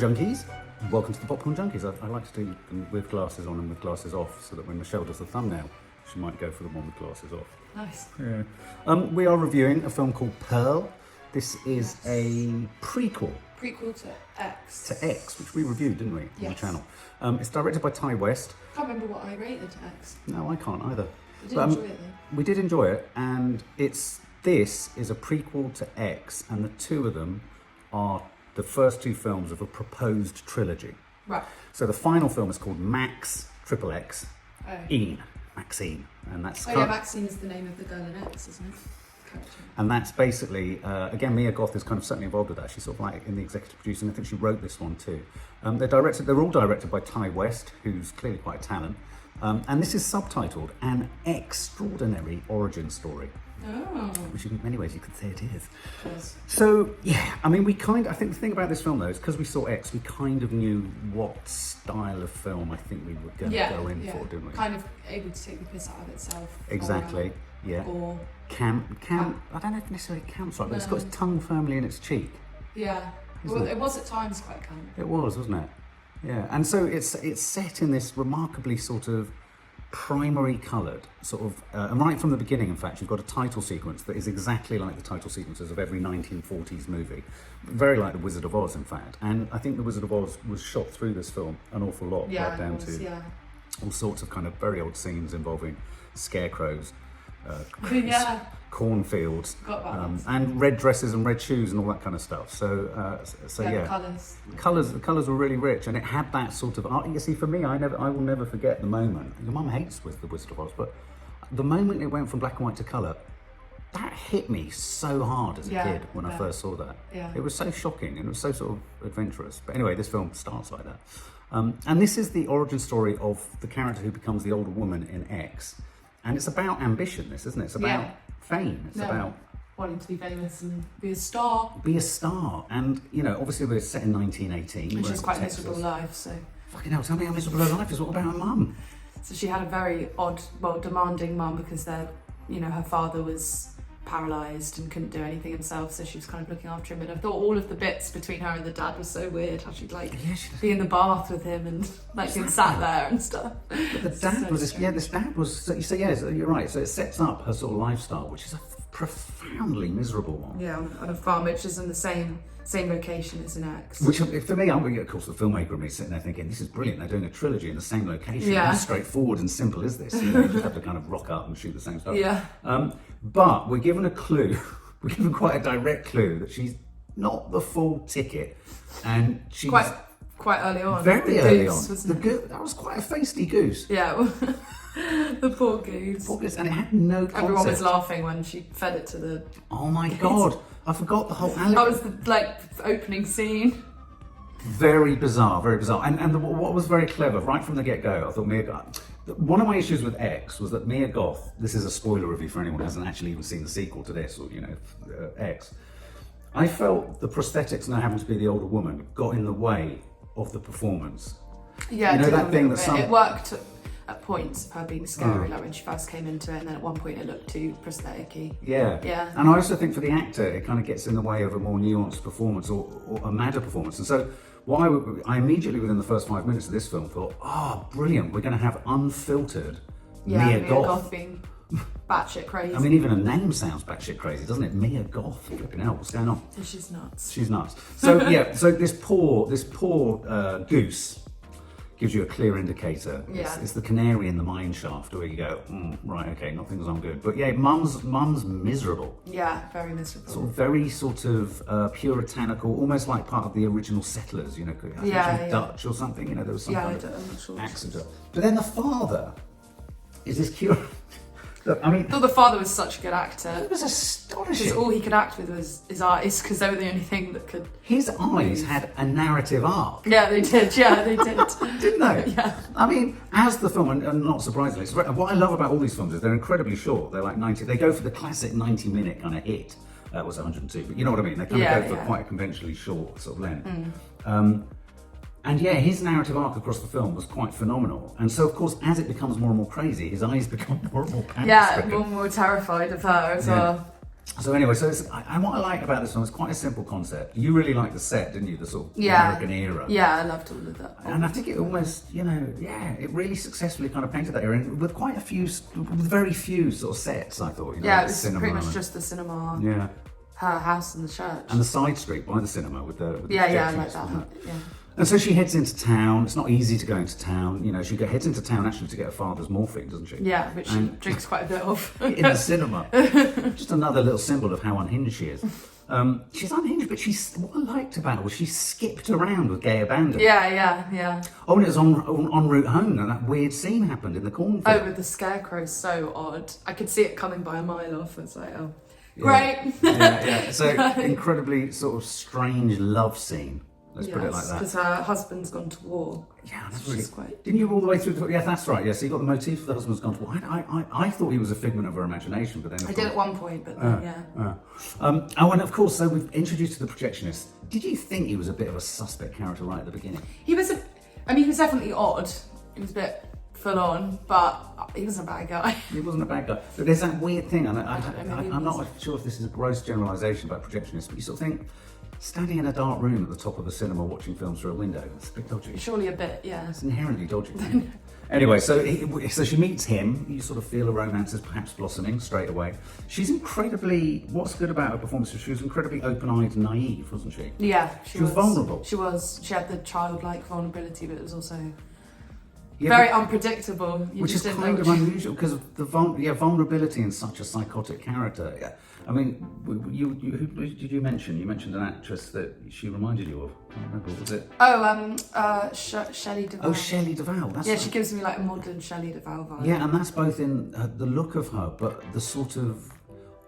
Junkies. Welcome to the Popcorn Junkies. I like to do them with glasses on and with glasses off, so that when Michelle does the thumbnail, she might go for the one with glasses off. Nice. Yeah. We are reviewing a film called Pearl. This is a prequel. Prequel to X. To X, which we reviewed, didn't we, on the channel? It's directed by Tandi Wright. I can't remember what I rated X. No, I can't either. I did enjoy it though. We did enjoy it, and this is a prequel to X, and the two of them are the first two films of a proposed trilogy. Right. So the final film is called Max Triple X. Oh. Maxine, and that's. Oh yeah, Maxine is the name of the girl in X, isn't it? Character. And that's basically, again, Mia Goth is kind of certainly involved with that. She's sort of like in the executive producing. I think she wrote this one too. They're all directed by Tandi Wright, who's clearly quite a talent. And this is subtitled An X-traordinary Origin Story. Oh. Which in many ways you could say it is. Yes. So, yeah, I mean, I think the thing about this film though is because we saw X, we kind of knew what style of film I think we were going to go in for, didn't we? Kind of able to take the piss out of itself. Exactly, yeah. Or camp, I don't know if necessarily camp's right, but it's No. got its tongue firmly in its cheek. yeah. Isn't Well, it? it was at times quite camp. It was, wasn't it? Yeah, and so it's set in this remarkably sort of primary coloured sort of, and right from the beginning, in fact, you've got a title sequence that is exactly like the title sequences of every 1940s movie, very like The Wizard of Oz, in fact. And I think The Wizard of Oz was shot through this film an awful lot, Yeah, right down it was, to yeah. all sorts of kind of very old scenes involving scarecrows, Yeah. cornfields, Forgot about that. and red dresses and red shoes and all that kind of stuff. So, The colours. the colours were really rich, and it had that sort of art. You see, for me, I will never forget the moment. Your mum hates with The Wizard of Oz, but the moment it went from black and white to colour, that hit me so hard as a kid when I first saw that. Yeah. It was so shocking and it was so sort of adventurous. But anyway, this film starts like that. And this is the origin story of the character who becomes the older woman in X. And it's about ambition, this, isn't it? It's about fame. It's about wanting to be famous and be a star. be a star. And, you know, obviously we're set in 1918. And we're she's in quite a Texas. miserable life, so. Fucking hell, tell me how miserable her life is. What about her mum? So she had a very odd, demanding mum because her father was paralysed and couldn't do anything himself, so she was kind of looking after him. And I thought all of the bits between her and the dad was so weird. How she'd be in the bath with him and being sat there and stuff. But the dad was this dad was. So you're right. So it sets up her sort of lifestyle, which is a profoundly miserable one. Yeah, on a farm, which is in the same location as an X. Which for me, of course, the filmmaker and me sitting there thinking, this is brilliant. They're doing a trilogy in the same location. Yeah. How straightforward and simple is this? You just have to kind of rock up and shoot the same stuff. Yeah. But we're given a clue. We're given quite a direct clue that she's not the full ticket, and she's quite early on. Very the early goose, on. Wasn't it? That was quite a feisty goose. Yeah. The poor goose. And it had no concept. Everyone was laughing when she fed it to the. Oh my god! I forgot the whole. That was the opening scene. Very bizarre, very bizarre. And what was very clever, right from the get-go, I thought Mia Goth... One of my issues with X was that Mia Goth, this is a spoiler review for anyone who hasn't actually even seen the sequel to this, or, X. I felt the prosthetics now having to be the older woman got in the way of the performance. Yeah, that thing that it worked at points of her being scary, like when she first came into it, and then at one point it looked too prosthetic-y. Yeah. Yeah. And I also think for the actor, it kind of gets in the way of a more nuanced performance or a madder performance. And so I immediately, within the first 5 minutes of this film, thought, brilliant, we're going to have unfiltered Mia Goth being batshit crazy. I mean, even her name sounds batshit crazy, doesn't it? Mia Goth. Flipping hell, what's going on? She's nuts. She's nuts. So yeah, so this poor goose gives you a clear indicator. Yeah. It's the canary in the mine shaft where you go, right, okay, nothing's on good. But yeah, mum's miserable. Yeah, very miserable. Very puritanical, almost like part of the original settlers, I think she was Dutch or something, there was some kind of I'm not sure. accent. But then the father is this curious. Look, I mean, I thought the father was such a good actor. it was astonishing. Because all he could act with was his eyes, because they were the only thing that could. His eyes had a narrative arc. Yeah, they did. Yeah, they did. Didn't they? Yeah. I mean, as the film, and not surprisingly, what I love about all these films is they're incredibly short. They're like 90. They go for the classic 90-minute kind of hit. That was 102, but you know what I mean. They kind of go for quite a conventionally short sort of length. And yeah, his narrative arc across the film was quite phenomenal. And so, of course, as it becomes more and more crazy, his eyes become more and more panic-stricken. Yeah, more and more terrified of her as well. So anyway, and what I like about this one is quite a simple concept. You really liked the set, didn't you? The sort of Yeah. American era. Yeah, I loved all of that. And I think it almost, it really successfully kind of painted that era with with very few sort of sets, I thought. Yeah, like it was cinema pretty much and- just the cinema, Yeah. her house and the church. And the side street by the cinema with the yeah, I projectionist, like that. wasn't it? Yeah. And so she heads into town. It's not easy to go into town. She heads into town actually to get her father's morphine, doesn't she? Yeah, which she And- drinks quite a bit of. In the cinema. Just another little symbol of how unhinged she is. She's unhinged, but what I liked about her was she skipped around with gay abandon. Yeah. Oh, and it was en route home, and that weird scene happened in the cornfield. Oh, with the scarecrow, so odd. I could see it coming by a mile off. It's like, oh, Yeah. great. Yeah. So incredibly sort of strange love scene. Let's put it like that. Because her husband's gone to war. Yeah, that's Which really is quite. Didn't you all the way through? Yeah, that's right. Yeah, so you got the motif of the husband's gone to war. I thought he was a figment of her imagination, but then I did at one point, but then, yeah. and of course, so we've introduced to the projectionist. Did you think he was a bit of a suspect character right at the beginning? He was definitely odd. He was a bit full on, but he wasn't a bad guy. He wasn't a bad guy. But there's that weird thing, and maybe I'm not sure if this is a gross generalisation about projectionists, but you sort of think, standing in a dark room at the top of the cinema watching films through a window, it's a bit dodgy. Surely a bit, yeah. It's inherently dodgy. Anyway, so she meets him. You sort of feel a romance is perhaps blossoming straight away. She's incredibly. What's good about her performance is she was incredibly open-eyed and naive, wasn't she? Yeah, She was vulnerable. She was. She had the childlike vulnerability, but it was also Yeah, very unpredictable. You which is just didn't kind know of what she- unusual because of the vulnerability in such a psychotic character. Yeah. I mean, who did you mention? You mentioned an actress that she reminded you of. I can't remember. Was it? Oh, Shelley Duvall. Oh, Shelley Duvall. That's Yeah, right. she gives me like a modern Shelley Duvall vibe. Yeah, and that's both in the look of her, but the sort of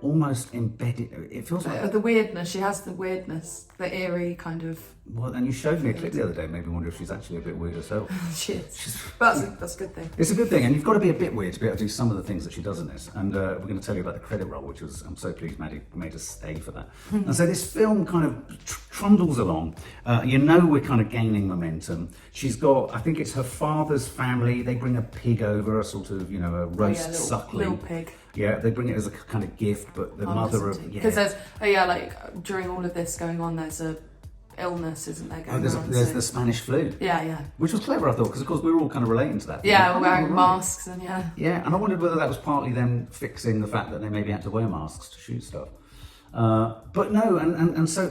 almost embedded. It feels like The weirdness. She has the weirdness, the eerie kind of. well, and you showed me a clip the other day. Made me wonder if she's actually a bit weird herself. She is. But that's a good thing. It's a good thing, and you've got to be a bit weird to be able to do some of the things that she does in this. And we're going to tell you about the credit roll, which was I'm so pleased Maddie made us stay for that. And so this film kind of trundles along. We're kind of gaining momentum. She's got, I think it's her father's family. They bring a pig over, a sort of a roast suckling. Little pig. Yeah, they bring it as a kind of gift, but the mother of Because there's during all of this going on, there's a illness, isn't there? Going on, there's the Spanish flu. Yeah. Which was clever, I thought, because of course we were all kind of relating to that. Yeah, Oh, we're wearing right. masks and yeah. Yeah, and I wondered whether that was partly them fixing the fact that they maybe had to wear masks to shoot stuff. But no, and so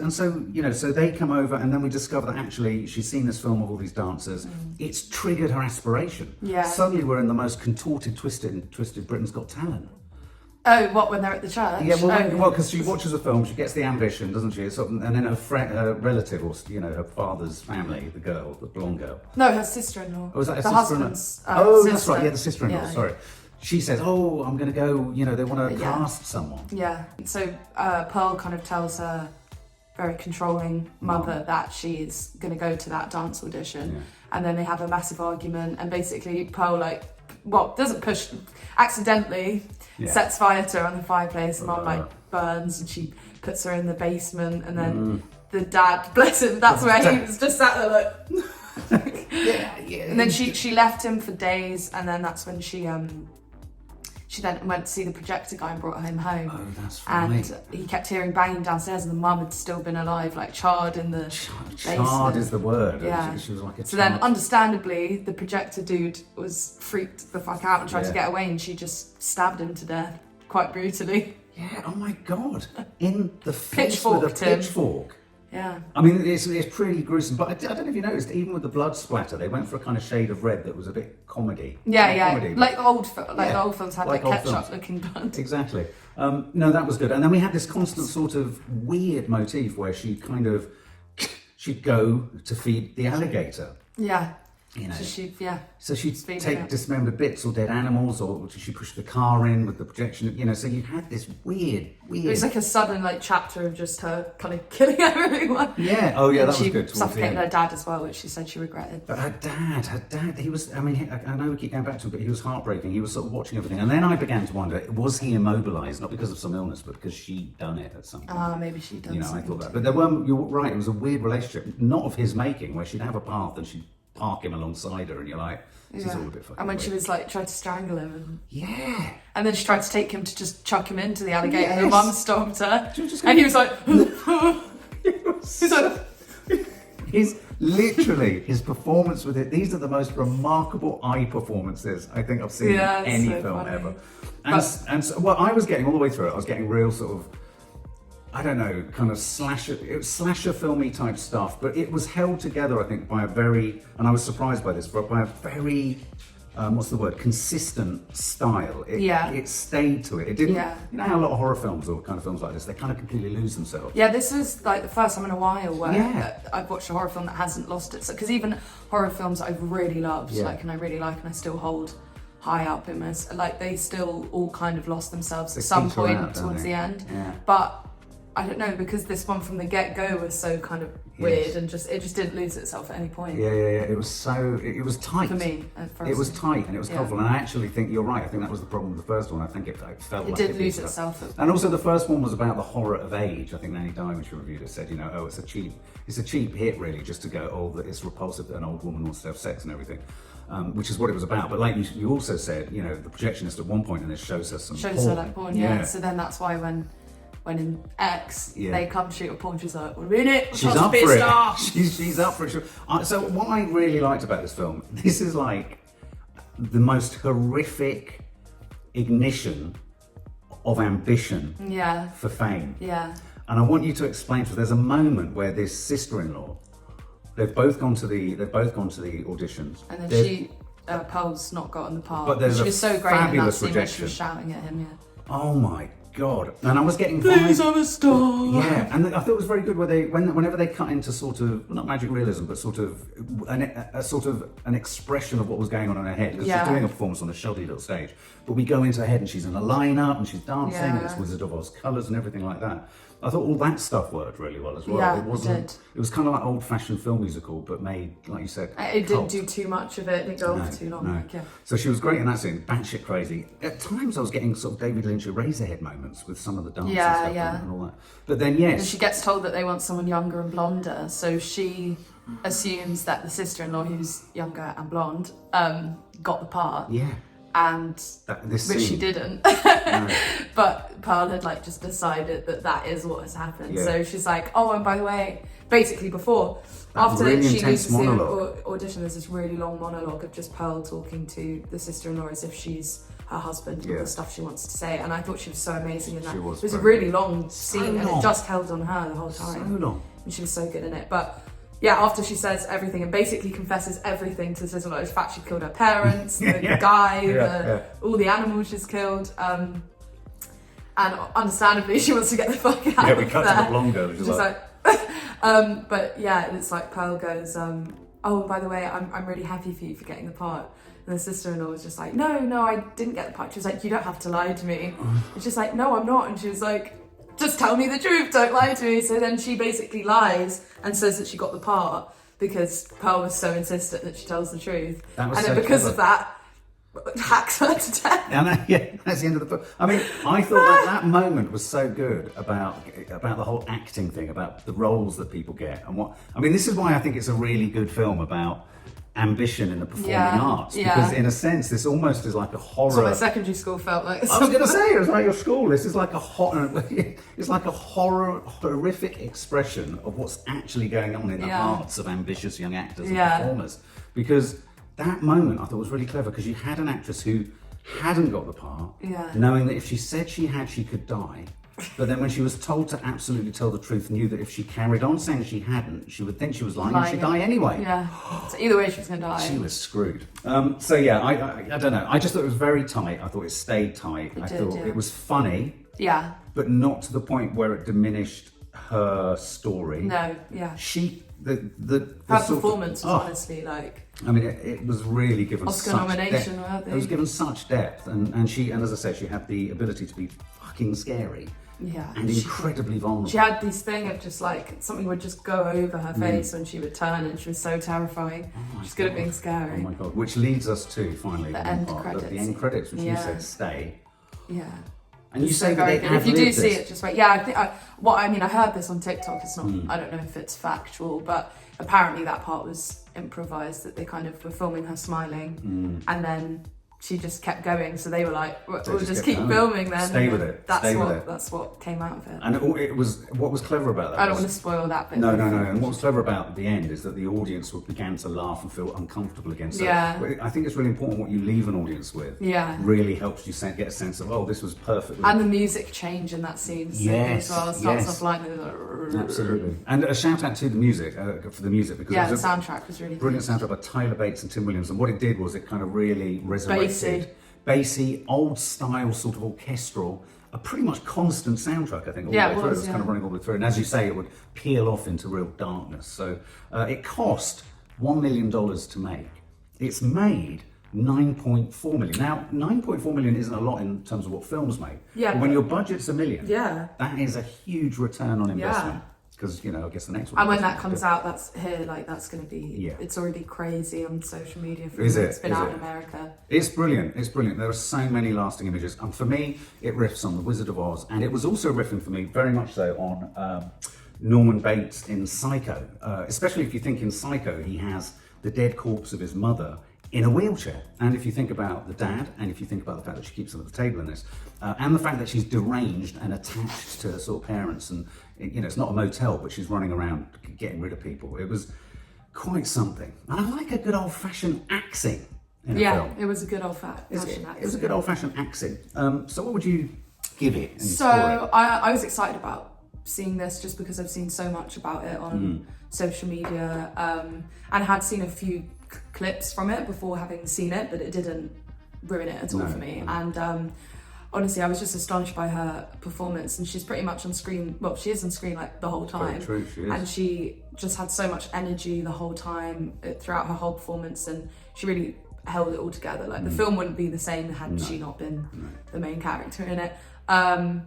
they come over, and then we discover that actually she's seen this film of all these dancers. It's triggered her aspiration. Yeah. Suddenly we're in the most contorted, twisted Britain's Got Talent. Oh, what, when they're at the church? Yeah, well, because she watches a film, she gets the ambition, doesn't she? It's sort of, and then her relative, or her father's family, the girl, the blonde girl. No, her sister-in-law. Oh, was that her the sister-in-law? husband's That's sister. right. Yeah, the sister-in-law. Yeah. Sorry. She says, "Oh, I'm going to go. They want to Yeah. cast someone." Yeah. So Pearl kind of tells her very controlling mother that she is going to go to that dance audition, Yeah. and then they have a massive argument, and basically Pearl doesn't push, accidentally sets fire to her on the fireplace, and Mom burns, and she puts her in the basement, and then the dad, bless him, that's where he was just sat there like. Yeah. And then she left him for days, and then that's when she then went to see the projector guy and brought him home. Oh, that's right. And he kept hearing banging downstairs, and the mum had still been alive, like charred in the Charred basement. is the word. Yeah. She was like a So then, charred- understandably, the projector dude was freaked the fuck out and tried to Yeah. get away, and she just stabbed him to death quite brutally. Yeah. Oh my God. In the face with Pitchforked a him. pitchfork. Yeah. I mean, it's pretty gruesome. But I don't know if you noticed, even with the blood splatter, they went for a kind of shade of red that was a bit comedy. Yeah, Not yeah. comedy, but- Like the Yeah. old films had Like like old films. ketchup-looking blood. Exactly. No, that was good. And then we had this constant sort of weird motif where she'd go to feed the alligator. Yeah. So she'd Speed take it up. dismembered bits or dead animals, or she'd push the car in with the projection. So you had this weird. It was like a sudden chapter of just her kind of killing everyone. Yeah. Oh yeah, And that was she good. Towards the suffocated end. her dad as well, which she said she regretted. But her dad, he was, I mean, I know we keep going back to him, but he was heartbreaking. He was sort of watching everything. And then I began to wonder, was he immobilised, not because of some illness, but because she'd done it at some point? Maybe she done I something thought that. too. But you're right, it was a weird relationship, not of his making, where she'd have a path and she'd park him alongside her, and you're like, this is all a bit fucking And when she weird. was like, tried to strangle him. Yeah. And then she tried to take him to just chuck him into the alligator, and her mum stopped her. She was just And he was like, He's like, he's literally, his performance with it, these are the most remarkable eye performances I think I've seen in any so film funny. ever. And so, well, I was getting all the way through it, I was getting real sort of, I don't know, kind of slasher filmy type stuff, but it was held together, I think, by a very, and I was surprised by this, but by a very, what's the word, consistent style. It stayed to it. It didn't, you know how a lot of horror films or kind of films like this, they kind of completely lose themselves. Yeah, this was like the first time in a while where I've watched a horror film that hasn't lost it. Because even horror films I've really loved, like, and I really like, and I still hold high up in my, like, they still all kind of lost themselves at some point towards the end. But I don't know, because this one from the get-go was so kind of weird and it just didn't lose itself at any point. It was so, it was tight. For me, it was tight and it was colourful, and I actually think you're right. I think that was the problem with the first one. I think it felt like it did lose itself. And also the first one was about the horror of age. I think Nanny Di, when she reviewed it, said, you know, it's a cheap hit really, just to go, oh, that it's repulsive that an old woman wants to have sex and everything. Which is what it was about. But like you also said, you know, the projectionist at one point in this shows us some porn. Her like porn, So then that's why when in X, they come shoot a porn, she's like, well, in it, she's up for it. She's up for it. So what I really liked about this film, this is like the most horrific ignition of ambition for fame. Yeah. And I want you to explain to us, there's a moment where this sister-in-law, they've both gone to the auditions. And then Pearl's not gotten the part. But she was so great in that scene where she was shouting at him, Oh my God. And I was getting Please, I'm a star. Yeah, and I thought it was very good where whenever they cut into sort of, not magic realism, but sort of an expression of what was going on in her head. Because she's doing a performance on a shoddy little stage. But we go into her head and she's in a line-up and she's dancing and it's Wizard of Oz colours and everything like that. I thought all that stuff worked really well as well. Yeah, it was kind of like old-fashioned film musical, but made, like you said, it didn't do too much of it. It didn't go on for too long. No. So she was great in that scene, batshit crazy. At times I was getting sort of David Lynch Eraserhead moments with some of the dance and stuff and all that. But then and she gets told that they want someone younger and blonder, so she assumes that the sister-in-law, who's younger and blonde, got the part. Yeah. And but she didn't. But Pearl had like just decided that is what has happened. So she's like, oh, and by the way, basically after really she leaves monologue. the audition, there's this really long monologue of just Pearl talking to the sister-in-law as if she's her husband, all the stuff she wants to say. And I thought she was so amazing in that. It was a really long scene and it just held on her the whole time. So long. And she was so good in it. But after she says everything and basically confesses everything to the sister-in-law, in fact she killed her parents, the guy, all the animals she's killed, and understandably she wants to get the fuck out of there. We cut to the blonde girl, she's like... but it's like Pearl goes, oh, by the way, I'm really happy for you for getting the part. And the sister-in-law was just like, no, I didn't get the part. She was like, you don't have to lie to me. And she's like, no, I'm not. And she was like, just tell me the truth, don't lie to me. So then she basically lies and says that she got the part because Pearl was so insistent that she tells the truth. And then because of that, hacks her to death. And that's the end of the film. I mean, I thought that moment was so good about the whole acting thing, about the roles that people get and what. I mean, this is why I think it's a really good film about ambition in the performing arts, because in a sense this almost is like a horror. So my secondary school felt like. I was going to say, it was like your school. This is like a horrific expression of what's actually going on in the hearts of ambitious young actors and performers. Because that moment I thought was really clever, because you had an actress who hadn't got the part, knowing that if she said she could die. But then when she was told to absolutely tell the truth, knew that if she carried on saying she hadn't, she would think she was lying and she'd die anyway. Yeah. So either way, she was going to die. She was screwed. I don't know. I just thought it was very tight. I thought it stayed tight. I thought it was funny. Yeah. But not to the point where it diminished her story. No. Yeah. Her performance was honestly like. I mean, it was really given Oscar such nomination. Depth. It was given such depth, and as I said, she had the ability to be fucking scary. Yeah. And incredibly vulnerable. She had this thing of just like something would just go over her face when she would turn, and she was so terrifying. She's good at being scary. Oh my God. Which leads us to finally the end credits. The end credits, which you said stay. Yeah. And you It's say so that very they good. If you do ad-libbed see this. it, just wait. Yeah, I heard this on TikTok. It's not. I don't know if it's factual, but apparently that part was improvised. That they kind of were filming her smiling, and then she just kept going. So they were like, "We'll just keep filming then." Stay with it. That's what came out of it. And it was what was clever about that. I don't want to spoil that bit. No. And what was clever about the end is that the audience began to laugh and feel uncomfortable again. So I think it's really important what you leave an audience with. Yeah. Really helps you get a sense of, oh, this was perfect. And the music change in that scene as well. It starts off like absolutely. And a shout out to the music for the music because the soundtrack was really brilliant good. soundtrack by Tyler Bates and Tim Williams. And what it did was it kind of really resurrected. Bassy, old style, sort of orchestral, a pretty much constant soundtrack, I think, all the way through. It was kind of running all the way through. And as you say, it would peel off into real darkness. So it cost $1 million to make. It's made 9.4 million. Now, 9.4 million isn't a lot in terms of what films make. Yeah. But when your budget's $1 million, that is a huge return on investment. Yeah. Because, I guess the next one... And when that comes out, that's going to be... It's already crazy on social media. It's been out in America. It's brilliant. There are so many lasting images. And for me, it riffs on The Wizard of Oz. And it was also riffing for me, very much so, on Norman Bates in Psycho. Especially if you think in Psycho, he has the dead corpse of his mother in a wheelchair. And if you think about the dad, and if you think about the fact that she keeps him at the table in this, and the fact that she's deranged and attached to her sort of parents, and it's not a motel, but she's running around getting rid of people. It was quite something. And I like a good old-fashioned axing in a film. It was a good old-fashioned axing. It was a good old-fashioned axing. So what would you give it? So I was excited about seeing this just because I've seen so much about it on social media, and had seen a few clips from it before having seen it, but it didn't ruin it at all for me. And honestly, I was just astonished by her performance, and she's pretty much on screen. Well, she is on screen like the whole time. Very true, she is. And she just had so much energy the whole time throughout her whole performance, and she really held it all together. Like the film wouldn't be the same had she not been the main character in it. I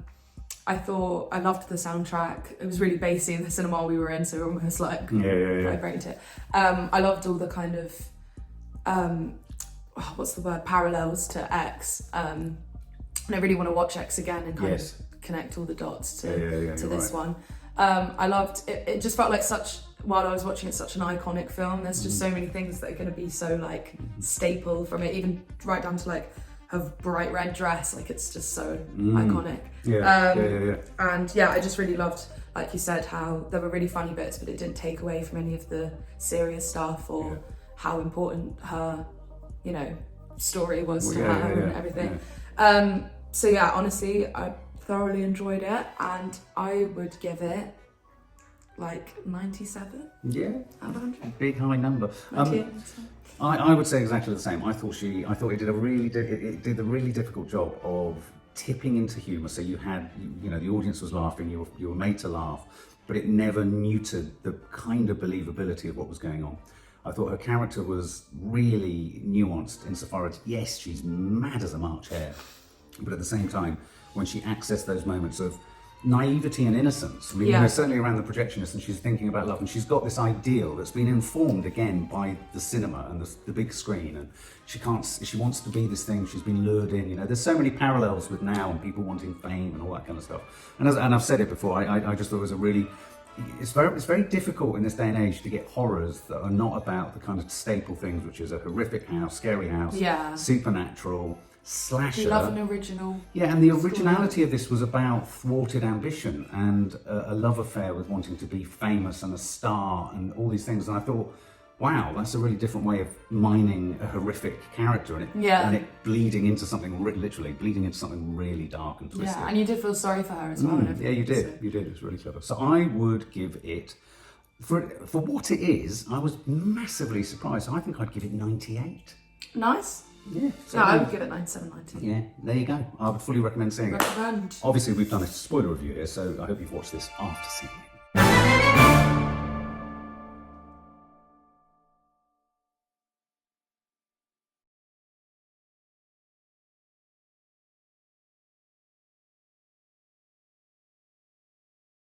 loved the soundtrack. It was really bassy in the cinema we were in, so almost like vibrated. I loved all the kind of what's the word, parallels to X. And I really want to watch X again and kind of connect all the dots to this one. I loved it. It just felt like while I was watching it, such an iconic film. There's just so many things that are going to be so like staple from it, even right down to like her bright red dress. Like it's just so iconic. And I just really loved, like you said, how there were really funny bits, but it didn't take away from any of the serious stuff or how important her, story was to her and everything. Honestly, I thoroughly enjoyed it, and I would give it like 97 out of 100. Big high number. I would say exactly the same. I thought it did a really difficult job of tipping into humour. So you had, the audience was laughing, you were made to laugh, but it never neutered the kind of believability of what was going on. I thought her character was really nuanced insofar as, yes, she's mad as a March hare, but at the same time, when she accessed those moments of naivety and innocence, I mean, certainly around the projectionist, and she's thinking about love, and she's got this ideal that's been informed again by the cinema and the big screen, and she wants to be this thing, she's been lured in, there's so many parallels with now and people wanting fame and all that kind of stuff. And I've said it before, I just thought it was a really, it's very difficult in this day and age to get horrors that are not about the kind of staple things, which is a horrific house, scary house, supernatural, slasher. Love an original. Yeah, and the originality of this was about thwarted ambition and a love affair with wanting to be famous and a star and all these things. And I thought, wow, that's a really different way of mining a horrific character and it bleeding into something, literally bleeding into something really dark and twisted. Yeah, and you did feel sorry for her as well. Yeah, you did. So. You did. It was really clever. So I would give it, for what it is, I was massively surprised. So I think I'd give it 98. Nice. Yeah. So I would give it 97, 90. Yeah, there you go. I would fully recommend seeing it. Obviously, we've done a spoiler review here, so I hope you've watched this after seeing it.